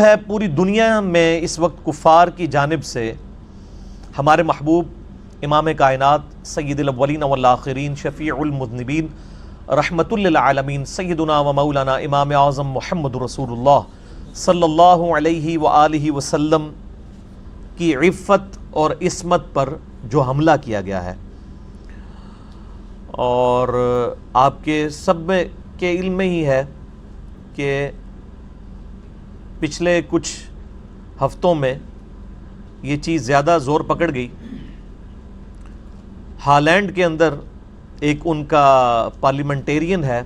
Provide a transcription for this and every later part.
ہے پوری دنیا میں اس وقت کفار کی جانب سے ہمارے محبوب امام کائنات سید الاولین والآخرین شفیع المذنبین رحمت للعالمین سیدنا و مولانا امام اعظم محمد رسول اللہ صلی اللہ علیہ وآلہ وسلم کی عفت اور عصمت پر جو حملہ کیا گیا ہے، اور آپ کے سب کے علم میں ہی ہے کہ پچھلے کچھ ہفتوں میں یہ چیز زیادہ زور پکڑ گئی۔ ہالینڈ کے اندر ایک ان کا پارلیمنٹیرین ہے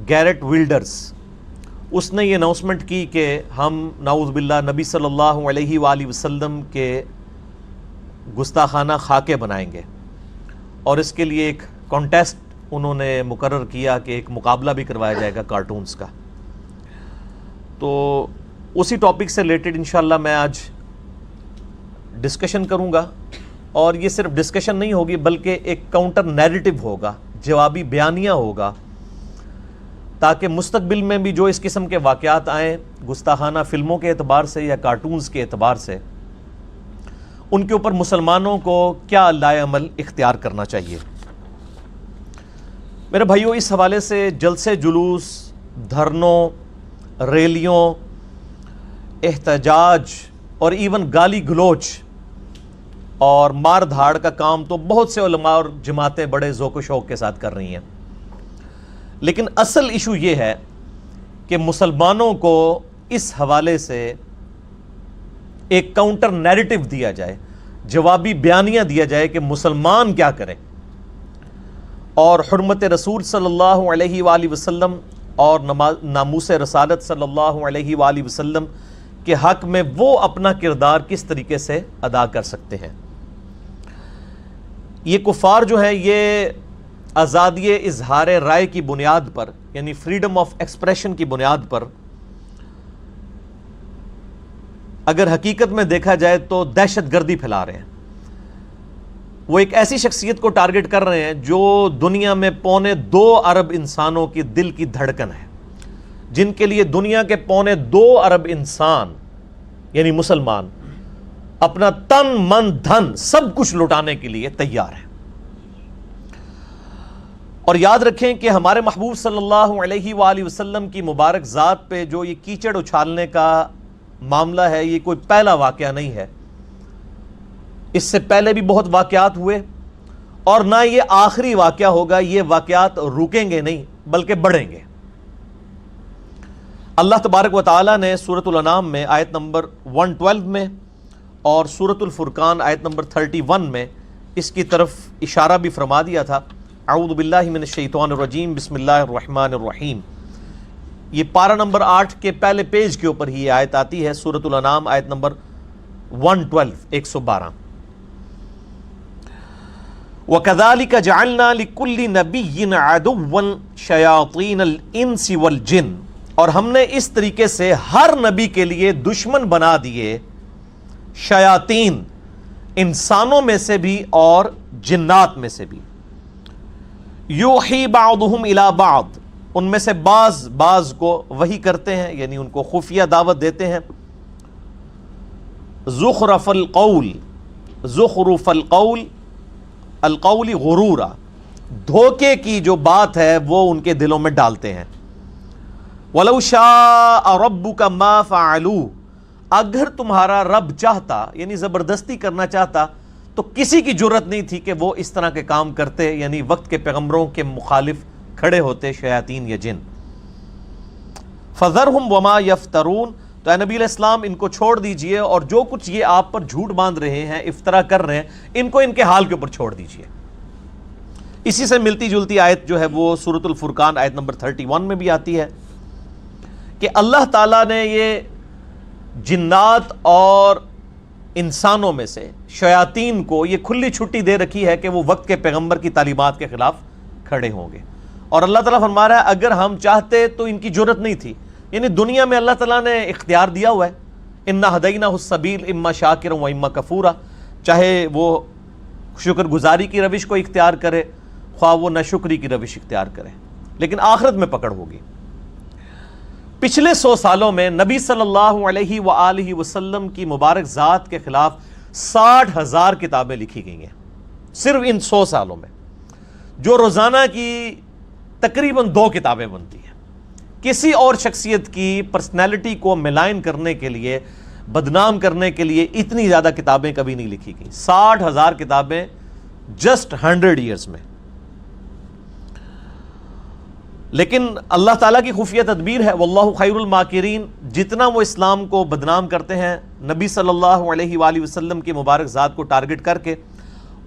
گیرٹ ویلڈرز، اس نے یہ اناؤنسمنٹ کی کہ ہم نعوذ باللہ نبی صلی اللہ علیہ وآلہ وسلم کے گستاخانہ خاکے بنائیں گے، اور اس کے لیے ایک کانٹیسٹ انہوں نے مقرر کیا کہ ایک مقابلہ بھی کروایا جائے گا کارٹونز کا۔ تو اسی ٹاپک سے ریلیٹڈ انشاءاللہ میں آج ڈسکشن کروں گا، اور یہ صرف ڈسکشن نہیں ہوگی بلکہ ایک کاؤنٹر نیریٹو ہوگا، جوابی بیانیہ ہوگا، تاکہ مستقبل میں بھی جو اس قسم کے واقعات آئیں گستاخانہ فلموں کے اعتبار سے یا کارٹونز کے اعتبار سے، ان کے اوپر مسلمانوں کو کیا لائے عمل اختیار کرنا چاہیے۔ میرے بھائیوں، اس حوالے سے جلسے جلوس، دھرنوں، ریلیوں، احتجاج اور ایون گالی گلوچ اور مار دھاڑ کا کام تو بہت سے علماء اور جماعتیں بڑے ذوق و شوق کے ساتھ کر رہی ہیں، لیکن اصل ایشو یہ ہے کہ مسلمانوں کو اس حوالے سے ایک کاؤنٹر نیریٹو دیا جائے، جوابی بیانیہ دیا جائے کہ مسلمان کیا کریں، اور حرمت رسول صلی اللہ علیہ وآلہ وسلم اور ناموس رسالت صلی اللہ علیہ وآلہ وسلم کے حق میں وہ اپنا کردار کس طریقے سے ادا کر سکتے ہیں۔ یہ کفار جو ہیں یہ آزادی اظہار رائے کی بنیاد پر، یعنی فریڈم آف ایکسپریشن کی بنیاد پر، اگر حقیقت میں دیکھا جائے تو دہشت گردی پھیلا رہے ہیں۔ وہ ایک ایسی شخصیت کو ٹارگٹ کر رہے ہیں جو دنیا میں 2.25 ارب انسانوں کی دل کی دھڑکن ہے، جن کے لیے دنیا کے 2.25 ارب انسان یعنی مسلمان اپنا تن من دھن سب کچھ لٹانے کے لیے تیار ہے۔ اور یاد رکھیں کہ ہمارے محبوب صلی اللہ علیہ وآلہ وسلم کی مبارک ذات پہ جو یہ کیچڑ اچھالنے کا معاملہ ہے، یہ کوئی پہلا واقعہ نہیں ہے، اس سے پہلے بھی بہت واقعات ہوئے، اور نہ یہ آخری واقعہ ہوگا۔ یہ واقعات رکیں گے نہیں بلکہ بڑھیں گے۔ اللہ تبارک و تعالیٰ نے سورۃ الانعام میں آیت نمبر 112 میں اور سورۃ الفرقان آیت نمبر 31 میں اس کی طرف اشارہ بھی فرما دیا تھا۔ اعوذ باللہ من الشیطان الرجیم، بسم اللہ الرحمن الرحیم۔ یہ پارہ نمبر 8 کے پہلے پیج کے اوپر ہی یہ آیت آتی ہے، سورۃ الانعام آیت نمبر 112 112۔ وَكَذَلِكَ جَعَلْنَا لِكُلِّ نَبِيٍّ عَدُوًّا شَيَاطِينَ الْإِنسِ وَالْجِنِّ، اور ہم نے اس طریقے سے ہر نبی کے لیے دشمن بنا دیے شیاطین، انسانوں میں سے بھی اور جنات میں سے بھی۔ یوحی بعضهم الی بعض، ان میں سے بعض کو وحی کرتے ہیں، یعنی ان کو خفیہ دعوت دیتے ہیں۔ زخرف القول غرورا، دھوکے کی جو بات ہے وہ ان کے دلوں میں ڈالتے ہیں۔ وَلَوْ شَاءَ رَبُّكَ مَا فَعَلُوا، اگر تمہارا رب چاہتا، یعنی زبردستی کرنا چاہتا، تو کسی کی جرت نہیں تھی کہ وہ اس طرح کے کام کرتے، یعنی وقت کے پیغمبروں کے مخالف کھڑے ہوتے شیاطین یا جن۔ فَذَرْهُمْ وَمَا يَفْتَرُونَ، تو اے نبی علیہ السلام ان کو چھوڑ دیجئے، اور جو کچھ یہ آپ پر جھوٹ باندھ رہے ہیں، افطرا کر رہے ہیں، ان کو ان کے حال کے اوپر چھوڑ دیجئے۔ اسی سے ملتی جلتی آیت جو ہے وہ سورۃ الفرقان آیت نمبر 31 میں بھی آتی ہے کہ اللہ تعالیٰ نے یہ جنات اور انسانوں میں سے شیاطین کو یہ کھلی چھٹی دے رکھی ہے کہ وہ وقت کے پیغمبر کی تعلیمات کے خلاف کھڑے ہوں گے، اور اللہ تعالیٰ فرما رہا ہے اگر ہم چاہتے تو ان کی جرت نہیں تھی۔ یعنی دنیا میں اللہ تعالیٰ نے اختیار دیا ہوا ہے، اِنَّا ہَدَيْنَاهُ السَّبِيلَ إِمَّا شَاكِرًا وَإِمَّا كَفُورًا، چاہے وہ شکر گزاری کی روش کو اختیار کرے، خواہ وہ ناشکری کی روش اختیار کرے، لیکن آخرت میں پکڑ ہوگی۔ پچھلے 100 سالوں میں نبی صلی اللہ علیہ وآلہ وسلم کی مبارک ذات کے خلاف 60,000 کتابیں لکھی گئی ہیں صرف ان 100 سالوں میں، جو روزانہ کی تقریباً 2 کتابیں بنتی ہیں۔ کسی اور شخصیت کی پرسنالٹی کو ملائن کرنے کے لیے، بدنام کرنے کے لیے اتنی زیادہ کتابیں کبھی نہیں لکھی گئی۔ 60,000 کتابیں جسٹ 100 ایئرز میں۔ لیکن اللہ تعالیٰ کی خفیہ تدبیر ہے، واللہ خیر الماکرین، جتنا وہ اسلام کو بدنام کرتے ہیں نبی صلی اللہ علیہ وآلہ وسلم کی مبارک ذات کو ٹارگٹ کر کے،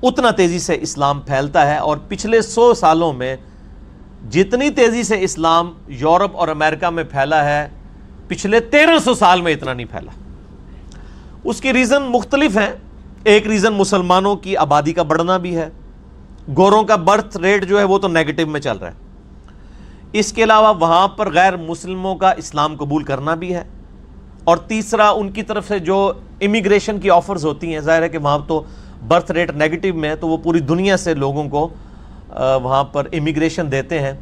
اتنا تیزی سے اسلام پھیلتا ہے۔ اور پچھلے 100 سالوں میں جتنی تیزی سے اسلام یورپ اور امریکہ میں پھیلا ہے، پچھلے 1300 سال میں اتنا نہیں پھیلا۔ اس کی ریزن مختلف ہیں۔ ایک ریزن مسلمانوں کی آبادی کا بڑھنا بھی ہے، گوروں کا برتھ ریٹ جو ہے وہ تو نیگیٹو میں چل رہا ہے۔ اس کے علاوہ وہاں پر غیر مسلموں کا اسلام قبول کرنا بھی ہے، اور تیسرا ان کی طرف سے جو امیگریشن کی آفرز ہوتی ہیں، ظاہر ہے کہ وہاں تو برتھ ریٹ نیگیٹو میں ہے، تو وہ پوری دنیا سے لوگوں کو وہاں پر امیگریشن دیتے ہیں،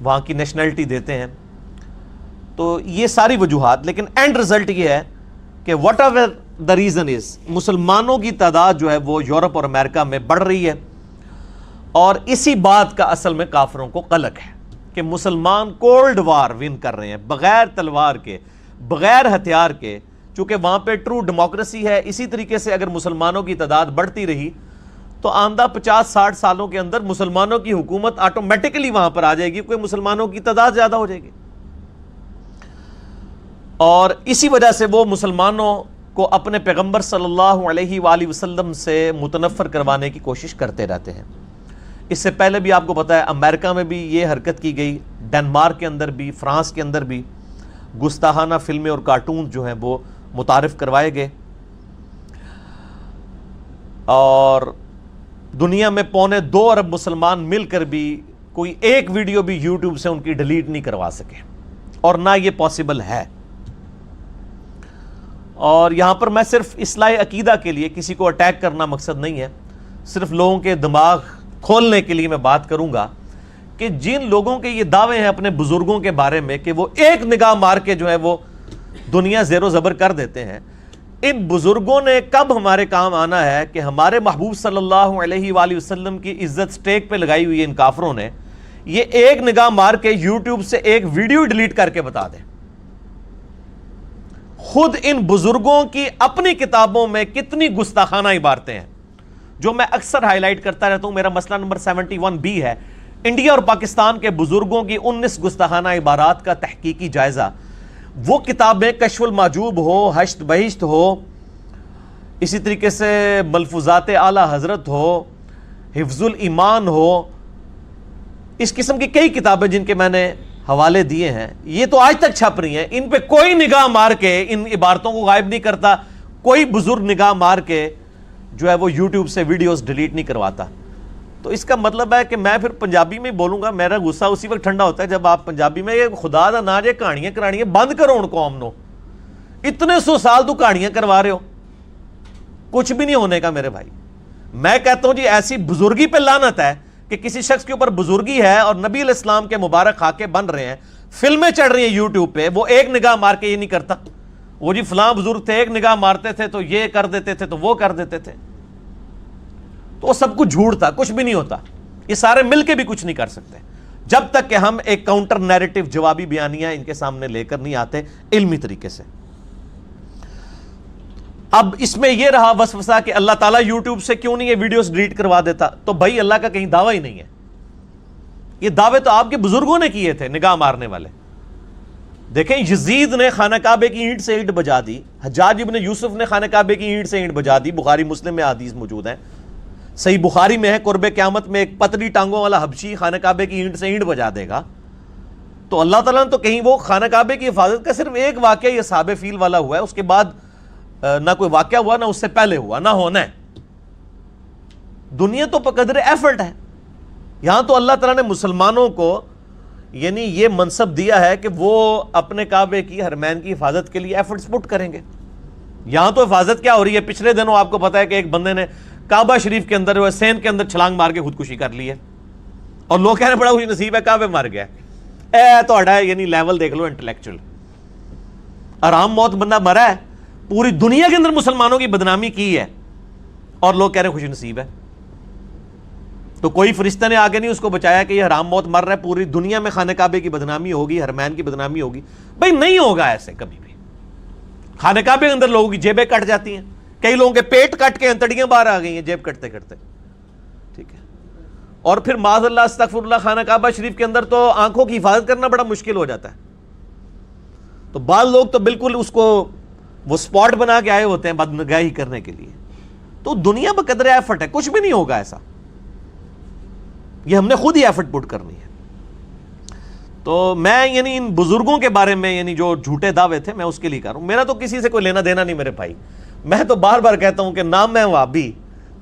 وہاں کی نیشنلٹی دیتے ہیں۔ تو یہ ساری وجوہات، لیکن اینڈ رزلٹ یہ ہے کہ what ever the reason is, مسلمانوں کی تعداد جو ہے وہ یورپ اور امریکہ میں بڑھ رہی ہے، اور اسی بات کا اصل میں کافروں کو قلق ہے کہ مسلمان کولڈ وار ون کر رہے ہیں بغیر تلوار کے، بغیر ہتھیار کے، چونکہ وہاں پہ ٹرو ڈیموکریسی ہے۔ اسی طریقے سے اگر مسلمانوں کی تعداد بڑھتی رہی تو آئندہ 50-60 سالوں کے اندر مسلمانوں کی حکومت آٹومیٹکلی وہاں پر آ جائے گی، کیونکہ مسلمانوں کی تعداد زیادہ ہو جائے گی، اور اسی وجہ سے وہ مسلمانوں کو اپنے پیغمبر صلی اللہ علیہ وآلہ وسلم سے متنفر کروانے کی کوشش کرتے رہتے ہیں۔ اس سے پہلے بھی آپ کو پتا ہے امریکہ میں بھی یہ حرکت کی گئی، ڈنمارک کے اندر بھی، فرانس کے اندر بھی گستاخانہ فلمیں اور کارٹون جو ہیں وہ متعارف کروائے گئے، اور دنیا میں 2.25 ارب مسلمان مل کر بھی کوئی ایک ویڈیو بھی یوٹیوب سے ان کی ڈیلیٹ نہیں کروا سکے، اور نہ یہ پاسبل ہے۔ اور یہاں پر میں صرف اصلاح عقیدہ کے لیے، کسی کو اٹیک کرنا مقصد نہیں ہے، صرف لوگوں کے دماغ کھولنے کے لیے میں بات کروں گا کہ جن لوگوں کے یہ دعوے ہیں اپنے بزرگوں کے بارے میں کہ وہ ایک نگاہ مار کے جو ہے وہ دنیا زیر و زبر کر دیتے ہیں، ان بزرگوں نے کب ہمارے کام آنا ہے کہ ہمارے محبوب صلی اللہ علیہ وآلہ وسلم کی عزت سٹیک پہ لگائی ہوئی ہے ان کافروں نے، یہ ایک نگاہ مار کے یوٹیوب سے ایک ویڈیو ڈیلیٹ کر کے بتا دیں۔ خود ان بزرگوں کی اپنی کتابوں میں کتنی گستاخانہ عبارتیں ہیں، جو میں اکثر ہائی لائٹ کرتا رہتا ہوں۔ میرا مسئلہ نمبر 71B ہے، انڈیا اور پاکستان کے بزرگوں کی 19 گستاخانہ عبارات کا تحقیقی جائزہ۔ وہ کتابیں کشف المحجوب ہو، حشت بہشت ہو، اسی طریقے سے ملفوظات اعلی حضرت ہو، حفظ الایمان ہو، اس قسم کی کئی کتابیں جن کے میں نے حوالے دیے ہیں، یہ تو آج تک چھپ رہی ہیں۔ ان پہ کوئی نگاہ مار کے ان عبارتوں کو غائب نہیں کرتا، کوئی بزرگ نگاہ مار کے جو ہے وہ یوٹیوب سے ویڈیوز ڈیلیٹ نہیں کرواتا۔ تو اس کا مطلب ہے کہ میں پھر پنجابی میں بولوں گا، میرا غصہ اسی وقت ٹھنڈا ہوتا ہے جب آپ پنجابی میں یہ خدا دا نا جے کہانیاں کرانیاں بند کرو ان قوم نو، اتنے 100 سال تو کہانیاں کروا رہے ہو، کچھ بھی نہیں ہونے کا میرے بھائی۔ میں کہتا ہوں جی ایسی بزرگی پہ لعنت ہے کہ کسی شخص کے اوپر بزرگی ہے اور نبی علیہ السلام کے مبارک خاکے بن رہے ہیں، فلمیں چڑھ رہی ہیں یوٹیوب پہ، وہ ایک نگاہ مار کے یہ نہیں کرتا، وہ جی فلاں بزرگ تھے، ایک نگاہ مارتے تھے تو یہ کر دیتے تھے تو وہ کر دیتے تھے، تو وہ سب کچھ جھوٹ تھا، کچھ بھی نہیں ہوتا۔ یہ سارے مل کے بھی کچھ نہیں کر سکتے جب تک کہ ہم ایک کاؤنٹر نیریٹو جوابی بیانیہ ان کے سامنے لے کر نہیں آتے علمی طریقے سے۔ اب اس میں یہ رہا وسوسہ کہ اللہ تعالیٰ یوٹیوب سے کیوں نہیں یہ ویڈیوز ڈیلیٹ کروا دیتا، تو بھائی اللہ کا کہیں دعویٰ ہی نہیں ہے، یہ دعوے تو آپ کے بزرگوں نے کیے تھے نگاہ مارنے والے۔ دیکھیں یزید نے خانہ کعبے کی اینٹ سے اینٹ بجا دی، حجاج ابن یوسف نے خانہ کعبے کی اینٹ سے اینٹ بجا دی، بخاری مسلم میں حدیث موجود ہیں، صحیح بخاری میں ہے قرب قیامت میں ایک پتلی ٹانگوں والا حبشی خانہ کعبے کی اینٹ سے اینٹ بجا دے گا۔ تو اللہ تعالیٰ نے تو کہیں وہ خانہ کعبے کی حفاظت کا صرف ایک واقعہ یہ صحاب فیل والا ہوا ہے، اس کے بعد نہ کوئی واقعہ ہوا، نہ اس سے پہلے ہوا، نہ ہونا ہے۔ دنیا تو بقدر ایفرٹ ہے، یہاں تو اللہ تعالیٰ نے مسلمانوں کو یعنی یہ منصب دیا ہے کہ وہ اپنے کعبے کی حرمین کی حفاظت کے لیے ایفرٹس پٹ کریں گے۔ یہاں تو حفاظت کیا ہو رہی ہے، پچھلے دنوں آپ کو پتا ہے کہ ایک بندے نے کعبہ شریف کے اندر سیند کے اندر چھلانگ مار کے خودکشی کر لی ہے، اور لوگ کہنے بڑا خوش نصیب ہے کعبے مر گیا۔ اے تو یعنی لیول دیکھ لو انٹلیکچوئل، حرام موت بندہ مرا ہے, پوری دنیا کے اندر مسلمانوں کی بدنامی کی ہے, اور لوگ کہہ رہے ہیں خوش نصیب ہے. تو کوئی فرشتہ نے آگے نہیں اس کو بچایا کہ یہ حرام موت مر رہا ہے, پوری دنیا میں خانہ کعبے کی بدنامی ہوگی, حرمین کی بدنامی ہوگی. بھائی نہیں ہوگا ایسے کبھی بھی. خانہ کعبے کے اندر لوگوں کی جیبیں کٹ جاتی ہیں, کئی لوگوں کے پیٹ کٹ کے انتڑیاں باہر آ گئی ہیں جیب کٹتے کٹتے, ٹھیک ہے. اور پھر معاذ اللہ استغفر اللہ خانہ کعبہ شریف کے اندر تو آنکھوں کی حفاظت کرنا بڑا مشکل ہو جاتا ہے. تو بعض لوگ تو بالکل اس کو وہ سپاٹ بنا کے آئے ہوتے ہیں بدنگاہی کرنے کے لیے. تو دنیا بقدر ایفرٹ ہے, کچھ بھی نہیں ہوگا ایسا, یہ ہم نے خود ہی ایفرٹ پٹ کرنی ہے. تو میں یعنی ان بزرگوں کے بارے میں یعنی جو جھوٹے دعوے تھے میں اس کے لیے کر رہا ہوں. میرا تو کسی سے کوئی لینا دینا نہیں میرے بھائی. میں تو بار بار کہتا ہوں کہ نہ میں وہابی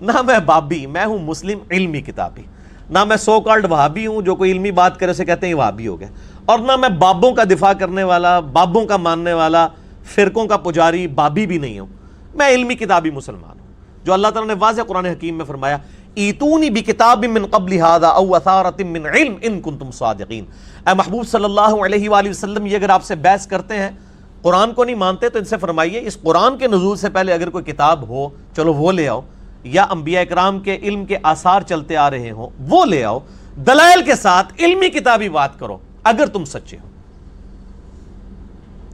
نہ میں بابی, میں ہوں مسلم علمی کتابی. نہ میں سو کالڈ وہابی ہوں جو کوئی علمی بات کرے اسے کہتے ہیں وہابی ہو گیا, اور نہ میں بابوں کا دفاع کرنے والا, بابوں کا ماننے والا, فرقوں کا پجاری بابی بھی نہیں ہوں. میں علمی کتابی مسلمان ہوں, جو اللہ تعالیٰ نے واضح قرآن حکیم میں فرمایا ایتونی بکتاب من قبل ھذا او اثارۃ من علم ان کنتم صادقین. اے محبوب صلی اللہ علیہ وآلہ وسلم, یہ اگر آپ سے بحث کرتے ہیں, قرآن کو نہیں مانتے, تو ان سے فرمائیے اس قرآن کے نزول سے پہلے اگر کوئی کتاب ہو چلو وہ لے آؤ, یا انبیاء اکرام کے علم کے آثار چلتے آ رہے ہوں وہ لے آؤ, دلائل کے ساتھ علمی کتابی بات کرو اگر تم سچے ہو.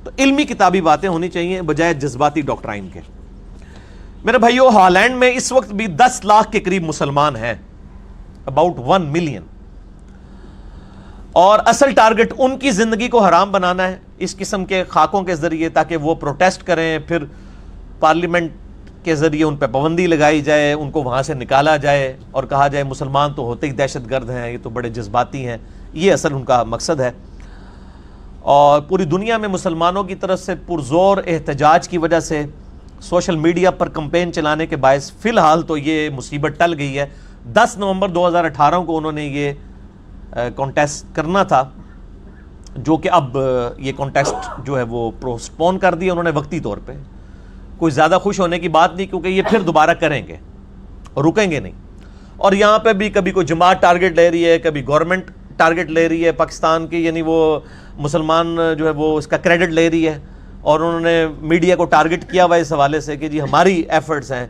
تو علمی کتابی باتیں ہونی چاہیے بجائے جذباتی ڈاکٹرائن کے. میرے بھائیو, ہالینڈ میں اس وقت بھی 10 لاکھ کے قریب مسلمان ہیں, اباؤٹ 1 ملین, اور اصل ٹارگٹ ان کی زندگی کو حرام بنانا ہے اس قسم کے خاکوں کے ذریعے, تاکہ وہ پروٹیسٹ کریں, پھر پارلیمنٹ کے ذریعے ان پہ پابندی لگائی جائے, ان کو وہاں سے نکالا جائے اور کہا جائے مسلمان تو ہوتے ہی دہشت گرد ہیں, یہ تو بڑے جذباتی ہیں. یہ اصل ان کا مقصد ہے. اور پوری دنیا میں مسلمانوں کی طرف سے پرزور احتجاج کی وجہ سے سوشل میڈیا پر کمپین چلانے کے باعث فی الحال تو یہ مصیبت ٹل گئی ہے. 10 نومبر 2018 کو انہوں نے یہ کانٹیسٹ کرنا تھا, جو کہ اب یہ کانٹیسٹ جو ہے وہ پوسٹپون کر دیا انہوں نے وقتی طور پہ. کوئی زیادہ خوش ہونے کی بات نہیں, کیونکہ یہ پھر دوبارہ کریں گے, رکیں گے نہیں. اور یہاں پہ بھی کبھی کوئی جماعت ٹارگٹ لے رہی ہے, کبھی گورنمنٹ ٹارگٹ لے رہی ہے پاکستان کی, یعنی وہ مسلمان جو ہے وہ اس کا کریڈٹ لے رہی ہے, اور انہوں نے میڈیا کو ٹارگٹ کیا ہوا اس حوالے سے کہ جی ہماری ایفرٹس ہیں,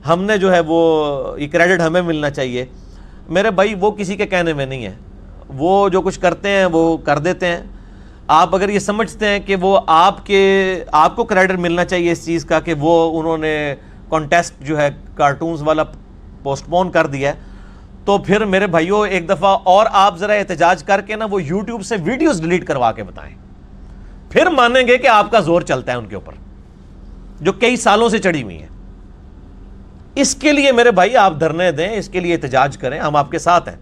ہم نے جو ہے وہ یہ کریڈٹ ہمیں ملنا چاہیے. میرے بھائی وہ کسی کے کہنے میں نہیں ہے, وہ جو کچھ کرتے ہیں وہ کر دیتے ہیں. آپ اگر یہ سمجھتے ہیں کہ وہ آپ کو کریڈٹ ملنا چاہیے اس چیز کا کہ وہ انہوں نے کانٹیسٹ جو ہے کارٹونز والا پوسٹ پون کر دیا ہے, تو پھر میرے بھائیوں ایک دفعہ اور آپ ذرا احتجاج کر کے نا وہ یوٹیوب سے ویڈیوز ڈیلیٹ کروا کے بتائیں, پھر مانیں گے کہ آپ کا زور چلتا ہے ان کے اوپر جو کئی سالوں سے چڑھی ہوئی ہیں. اس کے لیے میرے بھائی آپ دھرنے دیں, اس کے لیے احتجاج کریں, ہم آپ کے ساتھ ہیں,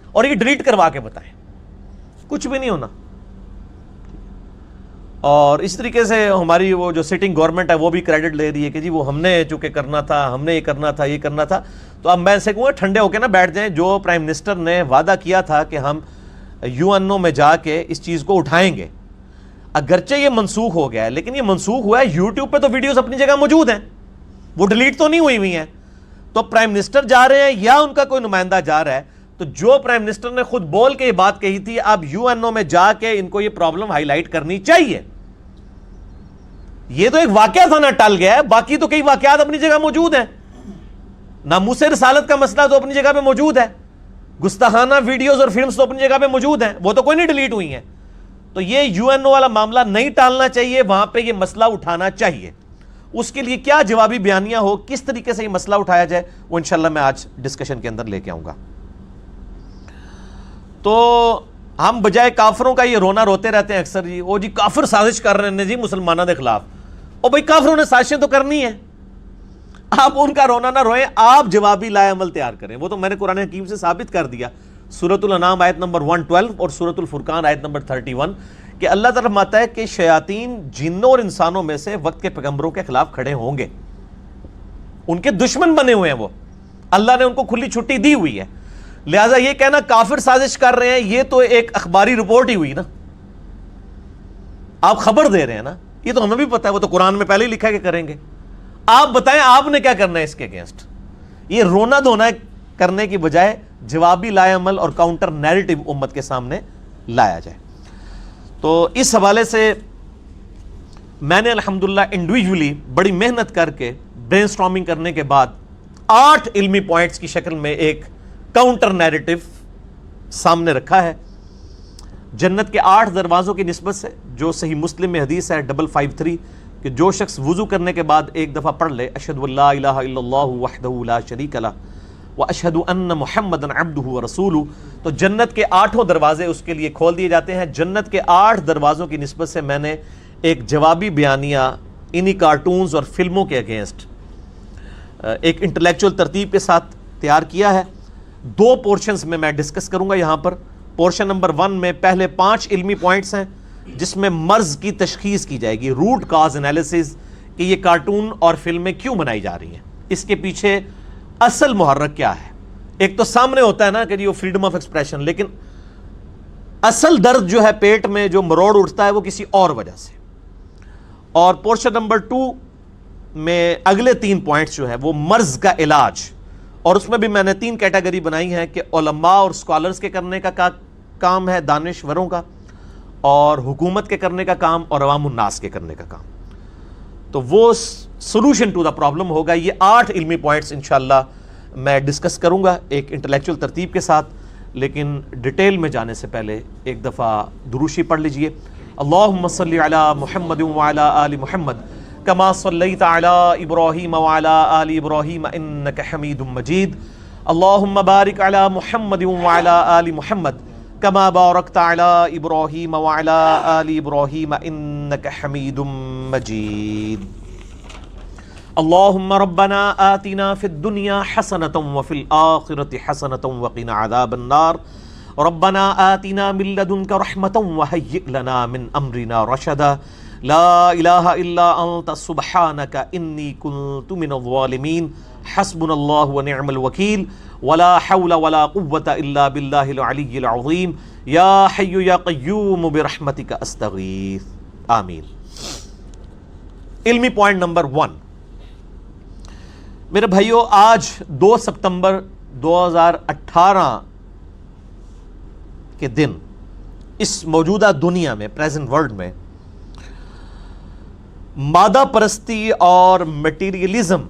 اور یہ ڈیلیٹ کروا کے بتائیں, کچھ بھی نہیں ہونا. اور اس طریقے سے ہماری وہ جو سٹنگ گورنمنٹ ہے وہ بھی کریڈٹ لے رہی ہے کہ جی وہ ہم نے چونکہ کرنا تھا, ہم نے یہ کرنا تھا, یہ کرنا تھا. تو اب میں ان سے کہوں گا ٹھنڈے ہو کے نا بیٹھ جائیں. جو پرائم منسٹر نے وعدہ کیا تھا کہ ہم UN میں جا کے اس چیز کو اٹھائیں گے, اگرچہ یہ منسوخ ہو گیا ہے لیکن یہ منسوخ ہوا ہے, یوٹیوب پہ تو ویڈیوز اپنی جگہ موجود ہیں, وہ ڈیلیٹ تو نہیں ہوئی ہیں. تو پرائم منسٹر جا رہے ہیں یا ان کا کوئی نمائندہ جا رہا ہے, تو جو پرائم منسٹر نے خود بول کے یہ بات کہی تھی اب UN میں جا کے ان کو یہ پرابلم ہائی لائٹ کرنی چاہیے. یہ تو ایک واقعہ تھا نا, ٹل گیا ہے, باقی تو کئی واقعات اپنی جگہ موجود ہیں. ناموس رسالت کا مسئلہ تو اپنی جگہ پہ موجود ہے, گستاخانہ ویڈیوز اور فلمز تو اپنی جگہ پہ موجود ہیں, وہ تو کوئی نہیں ڈیلیٹ ہوئی ہیں. تو یہ UN والا معاملہ نہیں ٹالنا چاہیے, وہاں پہ یہ مسئلہ اٹھانا چاہیے. اس کے لیے کیا جوابی بیانیہ ہو, کس طریقے سے یہ مسئلہ اٹھایا جائے, وہ انشاءاللہ میں آج ڈسکشن کے اندر لے کے آؤں گا. تو ہم بجائے کافروں کا یہ رونا روتے رہتے ہیں اکثر, جی وہ جی کافر سازش کر رہے ہیں جی مسلمانوں کے خلاف. او بھائی کافروں نے سازشیں تو کرنی ہیں, آپ ان کا رونا نہ روئیں, آپ جوابی لائے عمل تیار کریں. وہ تو میں نے قرآن حکیم سے ثابت کر دیا, سورۃ الانعام آیت نمبر 112 اور سورۃ الفرقان آیت نمبر 31, کہ اللہ تعالیٰ فرماتا ہے کہ شیاطین جنوں اور انسانوں میں سے وقت کے پیغمبروں کے خلاف کھڑے ہوں گے, ان کے دشمن بنے ہوئے ہیں, وہ اللہ نے ان کو کھلی چھٹی دی ہوئی ہے. لہٰذا یہ کہنا کافر سازش کر رہے ہیں, یہ تو ایک اخباری رپورٹ ہی ہوئی نا, آپ خبر دے رہے ہیں نا, یہ تو ہمیں بھی پتا ہے, وہ تو قرآن میں پہلے ہی لکھا ہے کہ کریں گے. آپ بتائیں آپ نے کیا کرنا ہے اس کے اگینسٹ. یہ رونا دھونا کرنے کی بجائے جوابی لائے عمل اور کاؤنٹر نیریٹو امت کے سامنے لایا جائے. تو اس حوالے سے میں نے الحمدللہ انڈیویجولی بڑی محنت کر کے برین سٹارمنگ کرنے کے بعد 8 علمی پوائنٹس کی شکل میں ایک کاؤنٹر نیریٹو سامنے رکھا ہے جنت کے 8 دروازوں کی نسبت سے، جو صحیح مسلم میں حدیث ہے 553 کہ جو شخص وضو کرنے کے بعد ایک دفعہ پڑھ لے اشہد ان لا الہ الا اللہ وحدہ لا شریک لہ واشہد ان محمدا عبدہ ورسولہ، تو جنت کے 8 دروازے اس کے لیے کھول دیے جاتے ہیں۔ جنت کے 8 دروازوں کی نسبت سے میں نے ایک جوابی بیانیہ انہی کارٹونز اور فلموں کے اگینسٹ ایک انٹلیکچول ترتیب کے ساتھ تیار کیا ہے۔ 2 پورشنز میں ڈسکس کروں گا یہاں پر۔ پورشن نمبر 1 میں پہلے 5 علمی پوائنٹس ہیں جس میں مرض کی تشخیص کی جائے گی، روٹ کاز انالیسز، کہ یہ کارٹون اور فلمیں کیوں بنائی جا رہی ہیں، اس کے پیچھے اصل محرک کیا ہے۔ ایک تو سامنے ہوتا ہے نا کہ یہ فریڈم آف ایکسپریشن، لیکن اصل درد جو ہے پیٹ میں جو مروڑ اٹھتا ہے وہ کسی اور وجہ سے۔ اور پورشن نمبر 2 میں اگلے 3 پوائنٹس جو ہے وہ مرض کا علاج، اور اس میں بھی میں نے 3 کیٹیگری بنائی ہیں کہ علماء اور سکالرز کے کرنے کا کام ہے، دانشوروں کا، اور حکومت کے کرنے کا کام، اور عوام الناس کے کرنے کا کام۔ تو وہ سولوشن ٹو دا پرابلم ہوگا۔ یہ 8 علمی پوائنٹس انشاءاللہ میں ڈسکس کروں گا ایک انٹلیکچول ترتیب کے ساتھ، لیکن ڈیٹیل میں جانے سے پہلے ایک دفعہ دروشی پڑھ لیجئے۔ اللہم صلی علی محمد وعلی آل محمد کما صلیت علی ابراہیم وعلی آل ابراہیم انک حمید مجید۔ اللہم بارک علی محمد وعلی آل محمد کما بارکت علی ابراہیم وعلی آل ابراہیم انک حمید مجید۔ اللہم ربنا آتنا فی الدنیا حسنۃ وفی الآخرۃ حسنۃ وقنا عذاب النار۔ ربنا آتنا من لدنک رحمۃ وہیئ لنا من امرنا رشدا۔ لا الہ الا انت سبحانک انی کنت من الظالمین۔ حسبنا اللہ ونعم الوکیل ولا حول ولا قوة الا باللہ العلی العظیم۔ یا حی یا قیوم برحمتک استغیث۔ آمین۔ علمی پوائنٹ نمبر 1، میرے بھائیو، آج 2 ستمبر 2018 کے دن اس موجودہ دنیا میں، پریزنٹ ورلڈ میں، مادہ پرستی اور میٹیریلزم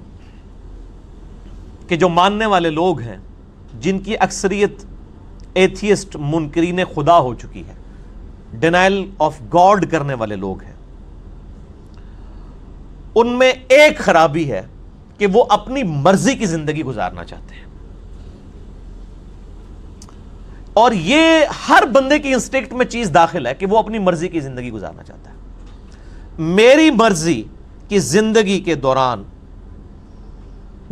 کے جو ماننے والے لوگ ہیں، جن کی اکثریت ایتھیسٹ منکرین خدا ہو چکی ہے، ڈینائل آف گاڈ کرنے والے لوگ ہیں، ان میں ایک خرابی ہے کہ وہ اپنی مرضی کی زندگی گزارنا چاہتے ہیں، اور یہ ہر بندے کی انسٹنکٹ میں چیز داخل ہے کہ وہ اپنی مرضی کی زندگی گزارنا چاہتا ہے۔ میری مرضی کی زندگی کے دوران،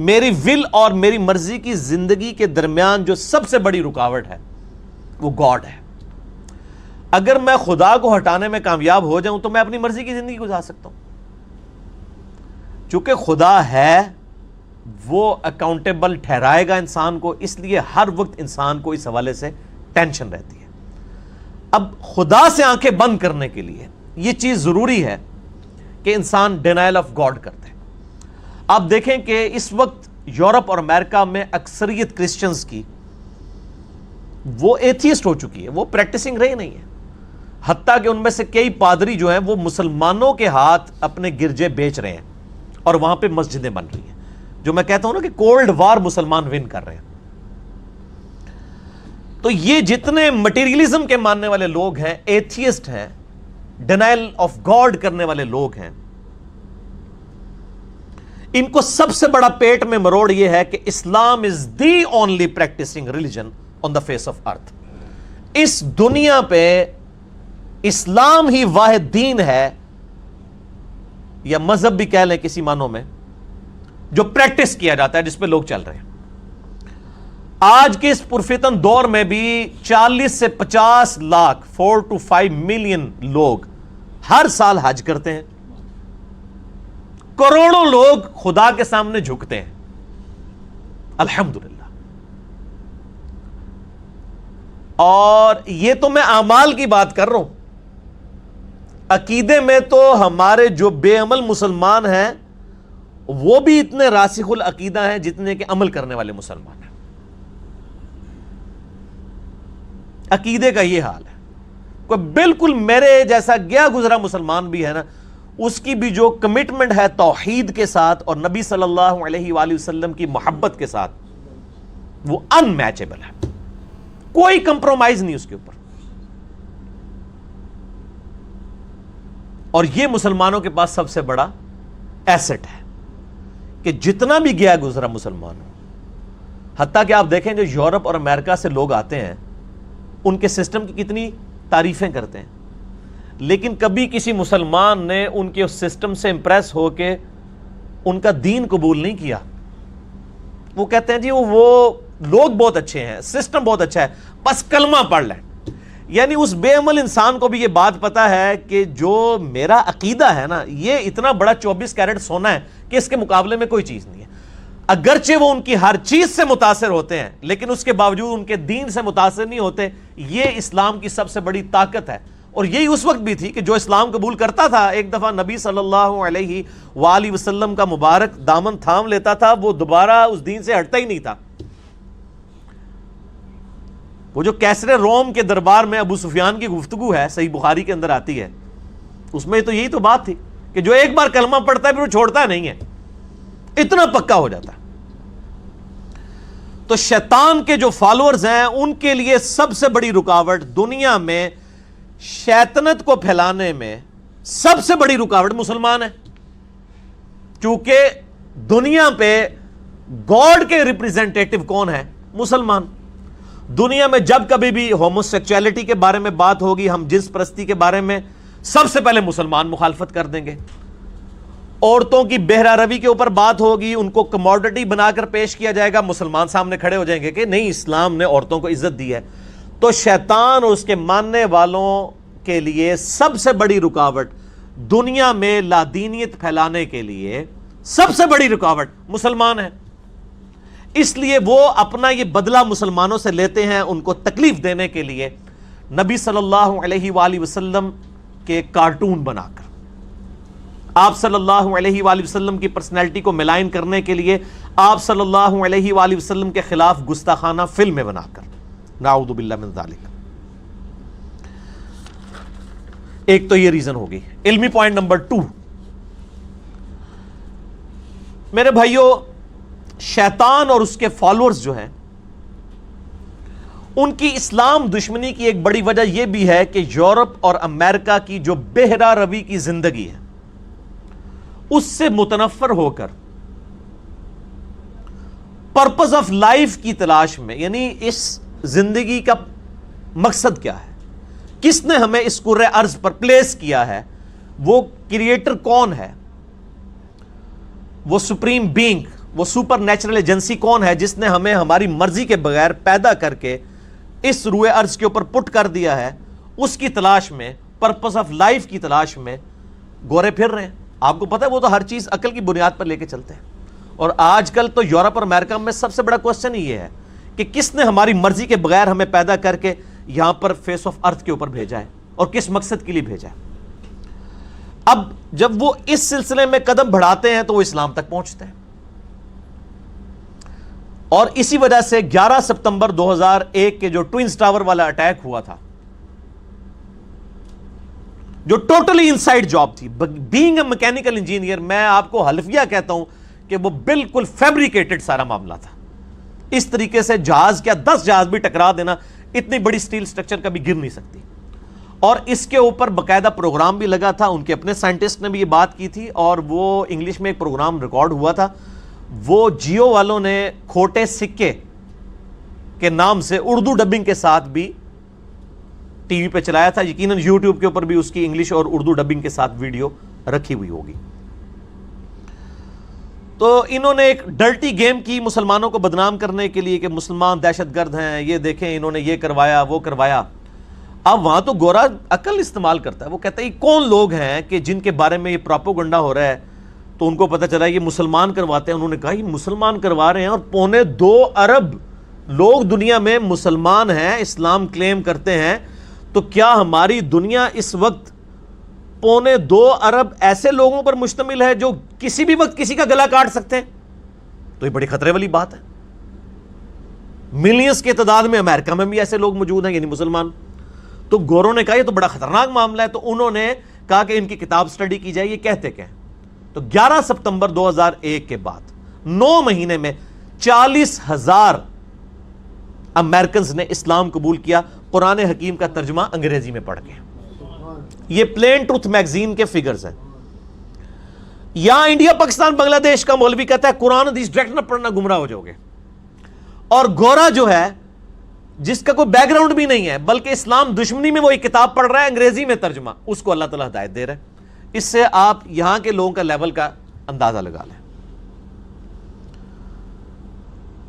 میری ول اور میری مرضی کی زندگی کے درمیان جو سب سے بڑی رکاوٹ ہے وہ گاڈ ہے۔ اگر میں خدا کو ہٹانے میں کامیاب ہو جاؤں تو میں اپنی مرضی کی زندگی گزار سکتا ہوں۔ چونکہ خدا ہے، وہ اکاؤنٹیبل ٹھہرائے گا انسان کو، اس لیے ہر وقت انسان کو اس حوالے سے ٹینشن رہتی ہے۔ اب خدا سے آنکھیں بند کرنے کے لیے یہ چیز ضروری ہے کہ انسان ڈینائل آف گاڈ کرتے ہیں۔ آپ دیکھیں کہ اس وقت یورپ اور امریکہ میں اکثریت کرسچنز کی وہ ایتھیسٹ ہو چکی ہے، وہ پریکٹسنگ رہی نہیں ہے، حتیٰ کہ ان میں سے کئی پادری جو ہیں وہ مسلمانوں کے ہاتھ اپنے گرجے بیچ رہے ہیں اور وہاں پہ مسجدیں بن رہی ہیں، جو میں کہتا ہوں نا کہ کولڈ وار مسلمان ون کر رہے ہیں۔ تو یہ جتنے مٹیریلزم کے ماننے والے لوگ ہیں، ایتھیسٹ ہیں، ڈینائل آف گاڈ کرنے والے لوگ ہیں، ان کو سب سے بڑا پیٹ میں مروڑ یہ ہے کہ Islam is the only practising religion on the face of earth. اس دنیا پہ اسلام ہی واحد دین ہے، یا مذہب بھی کہہ لیں کسی معنوں میں، جو پریکٹس کیا جاتا ہے، جس پہ لوگ چل رہے ہیں۔ آج کے اس پرفتن دور میں بھی 40 سے 50 لاکھ 4 to 5 ملین لوگ ہر سال حج کرتے ہیں، کروڑوں لوگ خدا کے سامنے جھکتے ہیں، الحمدللہ۔ اور یہ تو میں اعمال کی بات کر رہا ہوں، عقیدے میں تو ہمارے جو بے عمل مسلمان ہیں وہ بھی اتنے راسخ العقیدہ ہیں جتنے کہ عمل کرنے والے مسلمان ہیں۔ عقیدے کا یہ حال ہے۔ کوئی بالکل میرے جیسا گیا گزرا مسلمان بھی ہے نا، اس کی بھی جو کمٹمنٹ ہے توحید کے ساتھ اور نبی صلی اللہ علیہ وآلہ وسلم کی محبت کے ساتھ، وہ ان میچبل ہے، کوئی کمپرومائز نہیں اس کے اوپر. اور یہ مسلمانوں کے پاس سب سے بڑا ایسٹ ہے کہ جتنا بھی گیا گزرا مسلمان ہو، حتیٰ کہ آپ دیکھیں جو یورپ اور امریکہ سے لوگ آتے ہیں ان کے سسٹم کی کتنی تعریفیں کرتے ہیں، لیکن کبھی کسی مسلمان نے ان کے اس سسٹم سے امپریس ہو کے ان کا دین قبول نہیں کیا. وہ کہتے ہیں جی وہ لوگ بہت اچھے ہیں، سسٹم بہت اچھا ہے، بس کلمہ پڑھ لیں. یعنی اس بے عمل انسان کو بھی یہ بات پتا ہے کہ جو میرا عقیدہ ہے نا، یہ اتنا بڑا 24 کیرٹ سونا ہے کہ اس کے مقابلے میں کوئی چیز نہیں ہے. اگرچہ وہ ان کی ہر چیز سے متاثر ہوتے ہیں لیکن اس کے باوجود ان کے دین سے متاثر نہیں ہوتے. یہ اسلام کی سب سے بڑی طاقت ہے. اور یہی اس وقت بھی تھی کہ جو اسلام قبول کرتا تھا، ایک دفعہ نبی صلی اللہ علیہ وآلہ وسلم کا مبارک دامن تھام لیتا تھا، وہ دوبارہ اس دین سے ہٹتا ہی نہیں تھا. وہ جو کیسر روم کے دربار میں ابو سفیان کی گفتگو ہے، صحیح بخاری کے اندر آتی ہے، اس میں تو یہی تو بات تھی کہ جو ایک بار کلمہ پڑھتا ہے پھر وہ چھوڑتا نہیں ہے، اتنا پکا ہو جاتا ہے. تو شیطان کے جو فالوورز ہیں ان کے لیے سب سے بڑی رکاوٹ دنیا میں شیطنت کو پھیلانے میں سب سے بڑی رکاوٹ مسلمان ہے. کیونکہ دنیا پہ گاڈ کے ریپریزنٹیٹو کون ہے؟ مسلمان. دنیا میں جب کبھی بھی ہومو سیکچولیٹی کے بارے میں بات ہوگی، ہم جنس پرستی کے بارے میں، سب سے پہلے مسلمان مخالفت کر دیں گے. عورتوں کی بہرہ روی کے اوپر بات ہوگی، ان کو کموڈٹی بنا کر پیش کیا جائے گا، مسلمان سامنے کھڑے ہو جائیں گے کہ نہیں، اسلام نے عورتوں کو عزت دی ہے. تو شیطان اور اس کے ماننے والوں کے لیے سب سے بڑی رکاوٹ دنیا میں لادینیت پھیلانے کے لیے سب سے بڑی رکاوٹ مسلمان ہے. اس لیے وہ اپنا یہ بدلہ مسلمانوں سے لیتے ہیں ان کو تکلیف دینے کے لیے، نبی صلی اللہ علیہ وآلہ وسلم کے کارٹون بنا کر، آپ صلی اللہ علیہ وآلہ وسلم کی پرسنالٹی کو ملائن کرنے کے لیے آپ صلی اللہ علیہ وآلہ وسلم کے خلاف گستاخانہ فلمیں بنا کر، نعوذ باللہ من ذالک. ایک تو یہ ریزن ہوگی. علمی پوائنٹ نمبر 2، میرے بھائیوں، شیطان اور اس کے فالوورز جو ہیں ان کی اسلام دشمنی کی ایک بڑی وجہ یہ بھی ہے کہ یورپ اور امریکہ کی جو بہرہ روی کی زندگی ہے اس سے متنفر ہو کر پرپز آف لائف کی تلاش میں، یعنی اس زندگی کا مقصد کیا ہے، کس نے ہمیں اس کرۂ ارض پر پلیس کیا ہے، وہ کریٹر کون ہے، وہ سپریم بینگ، وہ سپر نیچرل ایجنسی کون ہے جس نے ہمیں ہماری مرضی کے بغیر پیدا کر کے اس روئے ارض کے اوپر پٹ کر دیا ہے، اس کی تلاش میں، پرپز آف لائف کی تلاش میں گورے پھر رہے ہیں. آپ کو پتہ ہے وہ تو ہر چیز عقل کی بنیاد پر لے کے چلتے ہیں. اور آج کل تو یورپ اور امریکہ میں سب سے بڑا کوسچن یہ ہے کہ کس نے ہماری مرضی کے بغیر ہمیں پیدا کر کے یہاں پر فیس آف ارتھ کے اوپر بھیجا ہے اور کس مقصد کے لیے بھیجا ہے. اب جب وہ اس سلسلے میں قدم بڑھاتے ہیں تو وہ اسلام تک پہنچتے ہیں. اور اسی وجہ سے 11 ستمبر 2001 کے جو ٹوئنز ٹاور والا اٹیک ہوا تھا، جو ٹوٹلی انسائیڈ جاب تھی، بینگ اے میکینیکل انجینئر، میں آپ کو حلفیہ کہتا ہوں کہ وہ بالکل فیبریکیٹڈ سارا معاملہ تھا. اس طریقے سے جہاز کیا 10 جہاز بھی ٹکرا دینا، اتنی بڑی سٹیل سٹرکچر کبھی گر نہیں سکتی. اور اس کے اوپر باقاعدہ پروگرام بھی لگا تھا، ان کے اپنے سائنٹسٹ نے بھی یہ بات کی تھی، اور وہ انگلش میں ایک پروگرام ریکارڈ ہوا تھا. وہ جیو والوں نے کھوٹے سکے کے نام سے اردو ڈبنگ کے ساتھ بھی ٹی وی پہ چلایا تھا. یقیناً یوٹیوب کے اوپر بھی اس کی انگلش اور اردو ڈبنگ کے ساتھ ویڈیو رکھی ہوئی ہوگی. تو انہوں نے ایک ڈرٹی گیم کی مسلمانوں کو بدنام کرنے کے لیے کہ مسلمان دہشت گرد ہیں، یہ دیکھیں انہوں نے یہ کروایا وہ کروایا. اب وہاں تو گورا عقل استعمال کرتا ہے، وہ کہتا ہے یہ کون لوگ ہیں کہ جن کے بارے میں یہ پروپیگنڈا ہو رہا ہے. تو ان کو پتہ چلا یہ مسلمان کرواتے ہیں. انہوں نے کہا یہ مسلمان کروا رہے ہیں، اور 2.25 ارب لوگ دنیا میں مسلمان ہیں، اسلام کلیم کرتے ہیں. تو کیا ہماری دنیا اس وقت 2.25 ارب ایسے لوگوں پر مشتمل ہے جو کسی بھی وقت کسی کا گلا کاٹ سکتے ہیں؟ تو یہ بڑی خطرے والی بات ہے. ملینز کی تعداد میں امریکہ میں بھی ایسے لوگ موجود ہیں، یعنی مسلمان. تو گوروں نے کہا یہ تو بڑا خطرناک معاملہ ہے. تو انہوں نے کہا کہ ان کی کتاب سٹڈی کی جائے یہ کہتے کیا ہیں. تو 11 ستمبر 2001 کے بعد 9 مہینے میں 40,000 امریکنز نے اسلام قبول کیا قرآن حکیم کا ترجمہ انگریزی میں پڑھ کے. یہ پلین ٹروتھ میگزین کے فگرز ہیں. یہاں انڈیا پاکستان بنگلہ دیش کا مولوی کہتا ہے قرآن حدیث ڈائریکٹ نہ پڑھنا گمراہ ہو جاؤ گے. اور گورا جو ہے جس کا کوئی بیک گراؤنڈ بھی نہیں ہے بلکہ اسلام دشمنی میں وہ ایک کتاب پڑھ رہا ہے انگریزی میں ترجمہ, اس کو اللہ تعالیٰ ہدایت دے رہا ہے. اس سے آپ یہاں کے لوگوں کا لیول کا اندازہ لگا لیں.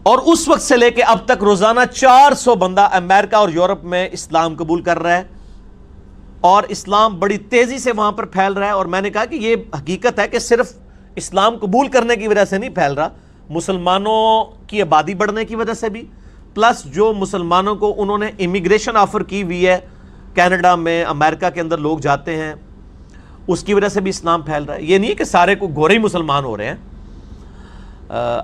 اور اس وقت سے لے کے اب تک روزانہ 400 بندہ امریکہ اور یورپ میں اسلام قبول کر رہا ہے, اور اسلام بڑی تیزی سے وہاں پر پھیل رہا ہے. اور میں نے کہا کہ یہ حقیقت ہے کہ صرف اسلام قبول کرنے کی وجہ سے نہیں پھیل رہا, مسلمانوں کی آبادی بڑھنے کی وجہ سے بھی, پلس جو مسلمانوں کو انہوں نے امیگریشن آفر کی ہوئی ہے کینیڈا میں, امریکہ کے اندر لوگ جاتے ہیں, اس کی وجہ سے بھی اسلام پھیل رہا ہے. یہ نہیں ہے کہ سارے کو گورے ہی مسلمان ہو رہے ہیں,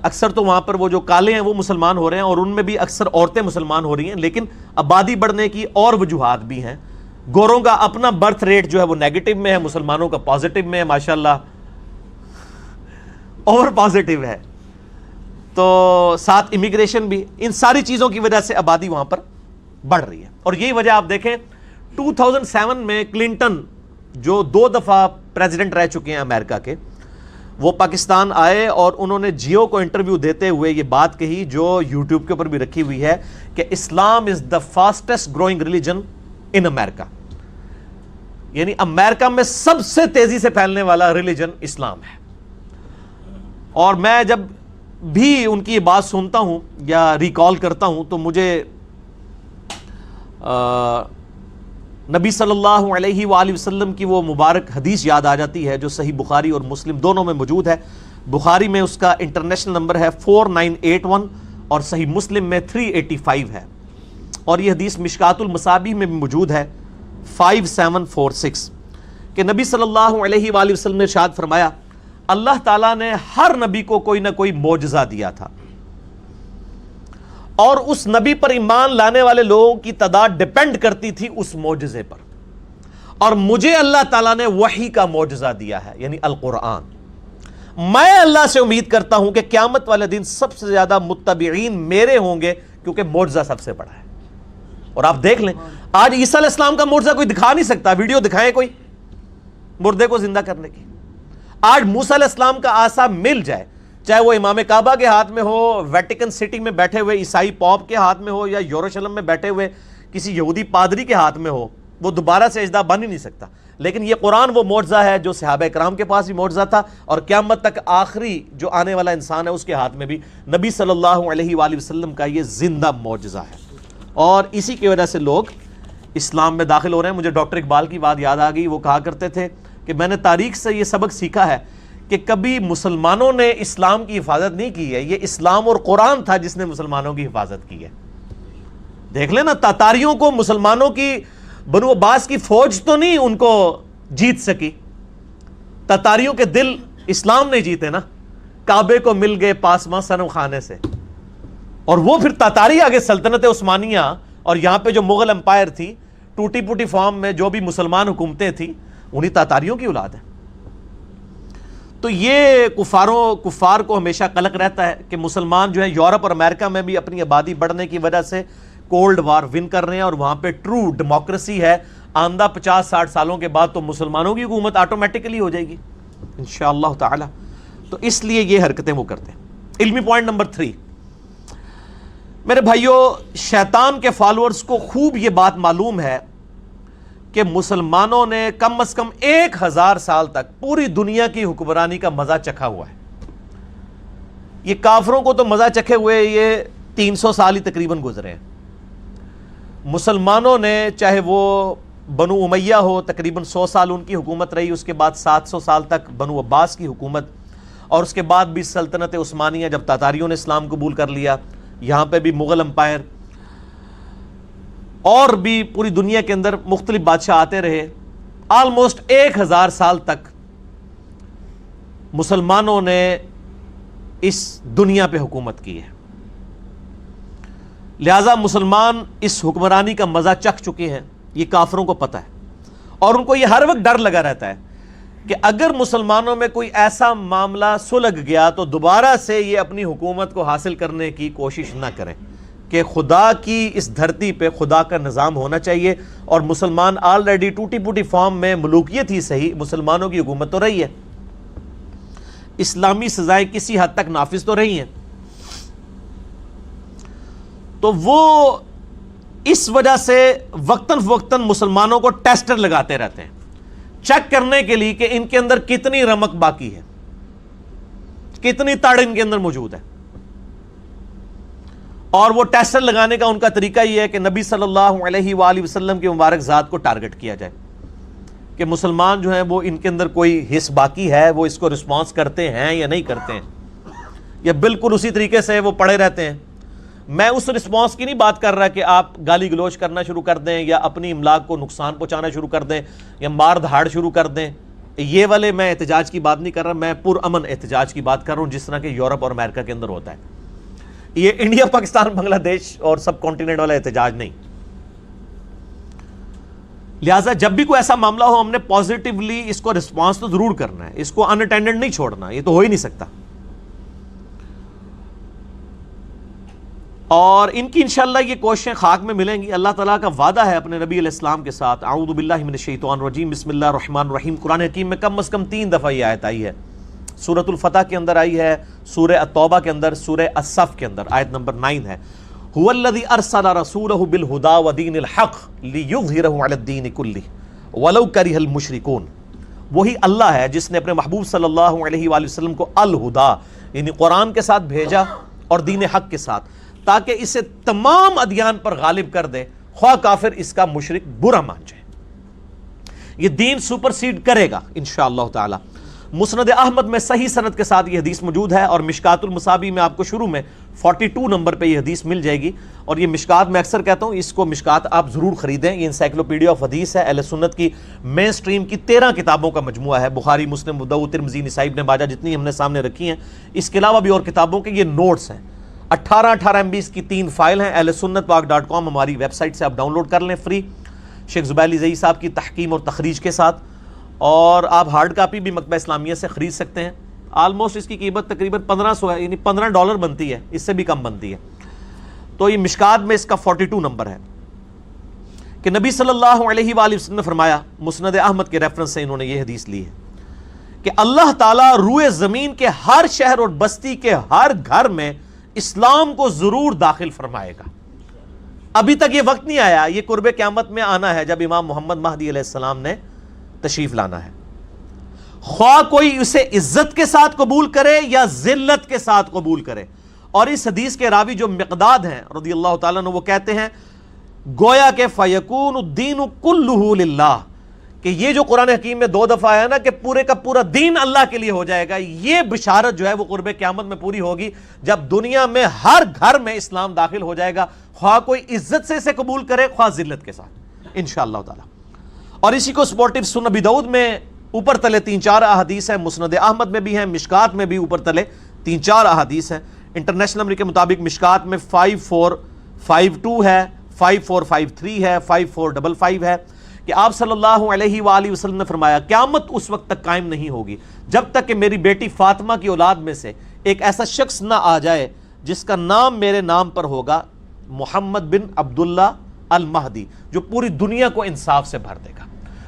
اکثر تو وہاں پر وہ جو کالے ہیں وہ مسلمان ہو رہے ہیں, اور ان میں بھی اکثر عورتیں مسلمان ہو رہی ہیں, لیکن آبادی بڑھنے کی اور وجوہات بھی ہیں. گوروں کا اپنا برتھ ریٹ جو ہے وہ نیگیٹو میں ہے, مسلمانوں کا پازیٹو میں ہے, ماشاءاللہ اور پازیٹو ہے. تو ساتھ امیگریشن بھی, ان ساری چیزوں کی وجہ سے آبادی وہاں پر بڑھ رہی ہے. اور یہی وجہ آپ دیکھیں 2007 میں کلنٹن جو 2 دفعہ پریزیڈنٹ رہ چکے ہیں امریکہ کے, وہ پاکستان آئے اور انہوں نے جیو کو انٹرویو دیتے ہوئے یہ بات کہی جو یوٹیوب کے اوپر بھی رکھی ہوئی ہے کہ Islam is the fastest growing religion ان امریکہ, یعنی امریکہ میں سب سے تیزی سے پھیلنے والا ریلیجن اسلام ہے. اور میں جب بھی ان کی بات سنتا ہوں یا ریکال کرتا ہوں تو مجھے نبی صلی اللہ علیہ وآلہ وسلم کی وہ مبارک حدیث یاد آ جاتی ہے جو صحیح بخاری اور مسلم دونوں میں موجود ہے. بخاری میں اس کا انٹرنیشنل نمبر ہے 4981 اور صحیح مسلم میں 385 ہے, اور یہ حدیث مشکات المصابیح میں بھی موجود ہے 5746 کہ نبی صلی اللہ علیہ وآلہ وسلم نے ارشاد فرمایا اللہ تعالیٰ نے ہر نبی کو کوئی نہ کوئی معجزہ دیا تھا, اور اس نبی پر ایمان لانے والے لوگوں کی تعداد ڈیپینڈ کرتی تھی اس معجزے پر. اور مجھے اللہ تعالیٰ نے وحی کا معجزہ دیا ہے, یعنی القرآن. میں اللہ سے امید کرتا ہوں کہ قیامت والے دن سب سے زیادہ متبعین میرے ہوں گے, کیونکہ معجزہ سب سے بڑا ہے. اور آپ دیکھ لیں آج عیسیٰ علیہ السلام کا معجزہ کوئی دکھا نہیں سکتا, ویڈیو دکھائیں کوئی مردے کو زندہ کرنے کی. آج موسیٰ علیہ السلام کا عصا مل جائے, چاہے وہ امام کعبہ کے ہاتھ میں ہو, ویٹیکن سٹی میں بیٹھے ہوئے عیسائی پوپ کے ہاتھ میں ہو, یا یروشلم میں بیٹھے ہوئے کسی یہودی پادری کے ہاتھ میں ہو, وہ دوبارہ سجدہ بن ہی نہیں سکتا. لیکن یہ قرآن وہ معجزہ ہے جو صحابہ کرام کے پاس بھی معجزہ تھا, اور قیامت تک آخری جو آنے والا انسان ہے اس کے ہاتھ میں بھی نبی صلی اللہ علیہ وآلہ وسلم کا یہ زندہ معجزہ ہے. اور اسی کی وجہ سے لوگ اسلام میں داخل ہو رہے ہیں. مجھے ڈاکٹر اقبال کی بات یاد آ گئی, وہ کہا کرتے تھے کہ میں نے تاریخ سے یہ سبق سیکھا ہے کہ کبھی مسلمانوں نے اسلام کی حفاظت نہیں کی ہے, یہ اسلام اور قرآن تھا جس نے مسلمانوں کی حفاظت کی ہے. دیکھ لیں نا, تاتاریوں کو مسلمانوں کی بنو عباس کی فوج تو نہیں ان کو جیت سکی, تاتاریوں کے دل اسلام نہیں جیتے نا, کعبے کو مل گئے پاسماں صنم خانے سے. اور وہ پھر تاتاری آگے سلطنت عثمانیہ اور یہاں پہ جو مغل امپائر تھی ٹوٹی پوٹی فارم میں جو بھی مسلمان حکومتیں تھیں انہی تاتاریوں کی اولاد ہے. تو یہ کفار کو ہمیشہ قلق رہتا ہے کہ مسلمان جو ہیں یورپ اور امریکہ میں بھی اپنی آبادی بڑھنے کی وجہ سے کولڈ وار ون کر رہے ہیں, اور وہاں پہ ٹرو ڈیموکریسی ہے. آندہ 50-60 سالوں کے بعد تو مسلمانوں کی حکومت آٹومیٹکلی ہو جائے گی انشاءاللہ تعالی. تو اس لیے یہ حرکتیں وہ کرتے ہیں. علمی پوائنٹ نمبر 3, میرے بھائیوں, شیطان کے فالورز کو خوب یہ بات معلوم ہے کہ مسلمانوں نے کم از کم 1000 سال تک پوری دنیا کی حکمرانی کا مزہ چکھا ہوا ہے. یہ کافروں کو تو مزہ چکھے ہوئے یہ 300 سال ہی تقریباً گزرے ہیں. مسلمانوں نے چاہے وہ بنو امیہ ہو, تقریباً 100 سال ان کی حکومت رہی, اس کے بعد 700 سال تک بنو عباس کی حکومت, اور اس کے بعد بھی سلطنت عثمانیہ جب تاتاریوں نے اسلام قبول کر لیا, یہاں پہ بھی مغل امپائر, اور بھی پوری دنیا کے اندر مختلف بادشاہ آتے رہے. آلموسٹ 1000 سال تک مسلمانوں نے اس دنیا پہ حکومت کی ہے. لہذا مسلمان اس حکمرانی کا مزہ چکھ چکے ہیں, یہ کافروں کو پتہ ہے. اور ان کو یہ ہر وقت ڈر لگا رہتا ہے کہ اگر مسلمانوں میں کوئی ایسا معاملہ سلگ گیا تو دوبارہ سے یہ اپنی حکومت کو حاصل کرنے کی کوشش نہ کریں، کہ خدا کی اس دھرتی پہ خدا کا نظام ہونا چاہیے، اور مسلمان آلریڈی ٹوٹی پوٹی فارم میں ملوکیت ہی صحیح مسلمانوں کی حکومت تو رہی ہے، اسلامی سزائیں کسی حد تک نافذ تو رہی ہیں، تو وہ اس وجہ سے وقتاً فوقتاً مسلمانوں کو ٹیسٹر لگاتے رہتے ہیں چیک کرنے کے لیے کہ ان کے اندر کتنی رمق باقی ہے، کتنی تڑ ان کے اندر موجود ہے. اور وہ ٹیسٹر لگانے کا ان کا طریقہ یہ ہے کہ نبی صلی اللہ علیہ وآلہ وسلم کے مبارک ذات کو ٹارگٹ کیا جائے کہ مسلمان جو ہیں وہ ان کے اندر کوئی حص باقی ہے، وہ اس کو رسپانس کرتے ہیں یا نہیں کرتے ہیں، یا بالکل اسی طریقے سے وہ پڑے رہتے ہیں. میں اس رسپانس کی نہیں بات کر رہا کہ آپ گالی گلوچ کرنا شروع کر دیں یا اپنی املاک کو نقصان پہنچانا شروع کر دیں یا مار دھاڑ شروع کر دیں، یہ والے میں احتجاج کی بات نہیں کر رہا، میں پرامن احتجاج کی بات کر رہا ہوں جس طرح کہ یورپ اور امریکہ کے اندر ہوتا ہے. یہ انڈیا پاکستان بنگلہ دیش اور سب کانٹیننٹ والا احتجاج نہیں. لہٰذا جب بھی کوئی ایسا معاملہ ہو ہم نے پازیٹیولی اس کو رسپانس تو ضرور کرنا ہے، اس کو ان اٹینڈنٹ نہیں چھوڑنا، یہ تو ہو ہی نہیں سکتا. اور ان کی انشاءاللہ یہ کوششیں خاک میں ملیں گی. اللہ تعالیٰ کا وعدہ ہے اپنے نبی علیہ السلام کے ساتھ. اعوذ باللہ من الشیطان الرجیم، بسم اللہ الرحمن الرحیم. قرآن حکیم میں کم از کم 3 دفعہ یہ آیت آئی ہے. سورۃ الفتح کے اندر آئی ہے، سورہ التوبہ کے اندر، سورہ الصف کے اندر آیت نمبر 9 ہے. هو الذی ارسل رسولہ بالہدی ودین الحق لیظہرہ علی الدین کلہ ولو کرہ المشرکون. وہی اللہ ہے جس نے اپنے محبوب صلی اللہ علیہ وآلہ وسلم کو الہدا یعنی قرآن کے ساتھ بھیجا اور دین حق کے ساتھ، تاکہ اسے تمام ادیان پر غالب کر دے، خواہ کافر اس کا مشرک برا مان جائے. یہ دین سپرسیڈ کرے گا انشاءاللہ تعالی. مسند احمد میں صحیح سند کے ساتھ یہ حدیث موجود ہے، اور مشکات المصابی میں آپ کو شروع میں 42 نمبر پہ یہ حدیث مل جائے گی. اور یہ مشکات میں اکثر کہتا ہوں اس کو مشکات آپ ضرور خریدیں، یہ انسائکلوپیڈیا آف حدیث ہے، اہل سنت کی مین سٹریم کی 13 کتابوں کا مجموعہ ہے. بخاری، مسلم، ابو داؤد، ترمذی، نسائی، ابن ماجہ، جتنی ہم نے سامنے رکھی ہیں. اس کے علاوہ بھی اور کتابوں کے یہ نوٹس ہیں. 18 MB کی 3 فائل ہیں. اہل سنت پاک.com ہماری ویب سائٹ سے آپ ڈاؤن لوڈ کر لیں فری، شیخ زبیر علی زئی صاحب کی تحکیم اور تخریج کے ساتھ. اور آپ ہارڈ کاپی بھی مکتبہ اسلامیہ سے خرید سکتے ہیں. آلموسٹ اس کی قیمت تقریباً 1500 ہے، یعنی $15 بنتی ہے، اس سے بھی کم بنتی ہے. تو یہ مشکات میں اس کا 42 نمبر ہے کہ نبی صلی اللہ علیہ وآلہ وسلم نے فرمایا، مسند احمد کے ریفرنس سے انہوں نے یہ حدیث لی ہے کہ اللہ تعالیٰ روئے زمین کے ہر شہر اور بستی کے ہر گھر میں اسلام کو ضرور داخل فرمائے گا. ابھی تک یہ وقت نہیں آیا، یہ قرب قیامت میں آنا ہے جب امام محمد مہدی علیہ السلام نے تشریف لانا ہے. خواہ کوئی اسے عزت کے ساتھ قبول کرے یا ذلت کے ساتھ قبول کرے. اور اس حدیث کے راوی جو مقداد ہیں رضی اللہ تعالیٰ عنہ، وہ کہتے ہیں گویا کہ فیکون الدین کلہ للہ، کہ یہ جو قرآن حکیم میں 2 دفعہ آیا نا کہ پورے کا پورا دین اللہ کے لیے ہو جائے گا، یہ بشارت جو ہے وہ قرب قیامت میں پوری ہوگی جب دنیا میں ہر گھر میں اسلام داخل ہو جائے گا، خواہ کوئی عزت سے اسے قبول کرے خواہ ذلت کے ساتھ انشاءاللہ تعالی. اور اسی کو سپورٹیو سنن ابی داؤد میں اوپر تلے 3-4 احادیث ہیں، مسند احمد میں بھی ہیں، مشکات میں بھی اوپر تلے 3-4 احادیث ہیں. انٹرنیشنل نمبر کے مطابق مشکات میں 5452 ہے، 5453 ہے، 5455 ہے کہ آپ صلی اللہ علیہ وآلہ وسلم نے فرمایا قیامت اس وقت تک قائم نہیں ہوگی جب تک کہ میری بیٹی فاطمہ کی اولاد میں سے ایک ایسا شخص نہ آ جائے جس کا نام میرے نام پر ہوگا، محمد بن عبداللہ المہدی، جو پوری دنیا کو انصاف سے بھر دے گا.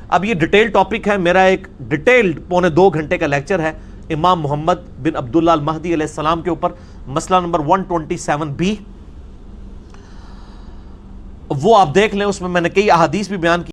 اب یہ ڈیٹیل ٹاپک ہے، میرا ایک ڈیٹیلڈ 2.25 گھنٹے کا لیکچر ہے امام محمد بن عبداللہ المہدی علیہ السلام کے اوپر، مسئلہ نمبر 127B، وہ آپ دیکھ لیں. اس میں میں نے کئی احادیث بھی بیان کی.